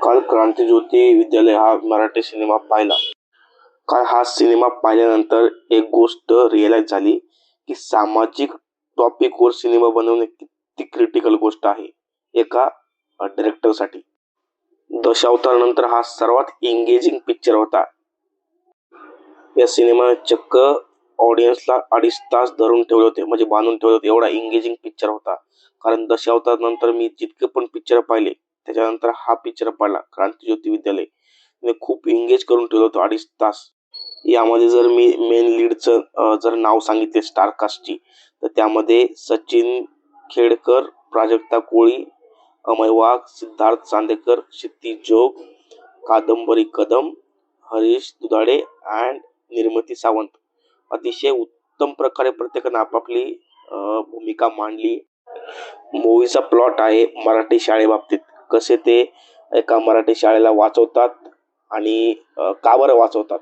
काल क्रांतिज्योती विद्यालय हा मराठी सिनेमा पाहिला. काल हा सिनेमा पाहिल्यानंतर एक गोष्ट रिअलाइज झाली की सामाजिक टॉपिकवर सिनेमा बनवणे किती क्रिटिकल गोष्ट आहे एका डायरेक्टरसाठी. दशावतारानंतर हा सर्वात एंगेजिंग पिक्चर होता. या सिनेमाने चक्क ऑडियन्सला 2.5 तास धरून ठेवले होते, म्हणजे बांधून ठेवले होते. एवढा एंगेजिंग पिक्चर होता. कारण दशावतार नंतर मी जितके पण पिक्चर पाहिले त्याच्यानंतर हा पिक्चर पाहिला क्रांतिज्योती विद्यालय. खूप एंगेज करून ठेवलं होतं 2.5 तास. यामध्ये जर मी मेन लीडचं जर नाव सांगितले स्टारकास्टची, तर त्यामध्ये सचिन खेडकर, प्राजक्ता कोळी, अमय वाघ, सिद्धार्थ चांदेकर, क्षितिज जोग, कादंबरी कदम, हरीश दुधाडे अँड निर्मती सावंत. अतिशय उत्तम प्रकारे प्रत्येकाने आपापली भूमिका मांडली. मूवीचा प्लॉट आहे मराठी शाळेबाबतीत. कसे ते एका मराठी शाळेला वाचवतात आणि का बरं वाचवतात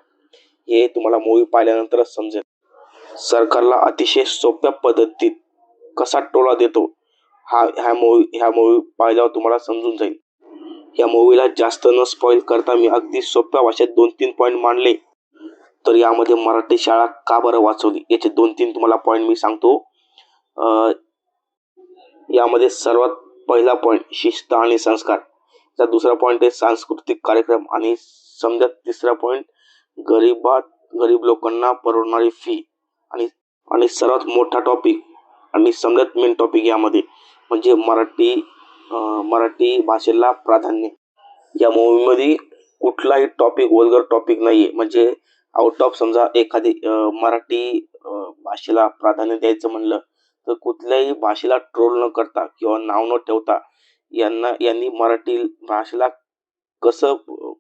हे तुम्हाला मूवी पाहिल्यानंतरच समजेल. सरकारला अतिशय सोप्या पद्धतीत कसा टोला देतो ह्या मूवी पाहिल्यावर तुम्हाला समजून जाईल. या मूवीला जास्त न स्पॉइल करता मी अगदी सोप्या भाषेत 2-3 पॉईंट मांडले. तर यामध्ये मराठी शाळा का बरं वाचवली याचे 2-3 तुम्हाला पॉईंट मी सांगतो. यामध्ये सर्वात पहिला पॉईंट शिस्त आणि संस्कार. दुसरा पॉईंट आहे सांस्कृतिक कार्यक्रम आणि समजा तिसरा पॉईंट गरीब लोकांना परवडणारी फी आणि सर्वात मोठा टॉपिक आणि समजात मेन टॉपिक यामध्ये म्हणजे मराठी भाषेला प्राधान्य. या मूवीमध्ये कुठलाही टॉपिक वल्गर टॉपिक नाहीये. म्हणजे आउट ऑफ समजा एखादी मराठी भाषेला प्राधान्य द्यायचं म्हणलं तर कुठल्याही भाषेला ट्रोल न करता किंवा नाव न ठेवता यांनी मराठी भाषेला कसं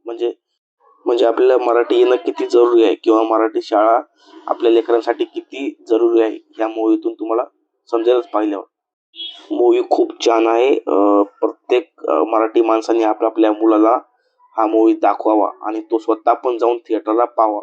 म्हणजे आपल्याला मराठी येणं किती जरुरी आहे किंवा मराठी शाळा आपल्या लेकरांसाठी किती जरुरी आहे ह्या मूवीतून तुम्हाला समजेलच पाहिल्यावर. मूवी खूप छान आहे. प्रत्येक मराठी माणसाने आपल्या मुलाला हा मूवी दाखवावा आणि तो स्वतः पण जाऊन थिएटरला पाहावा.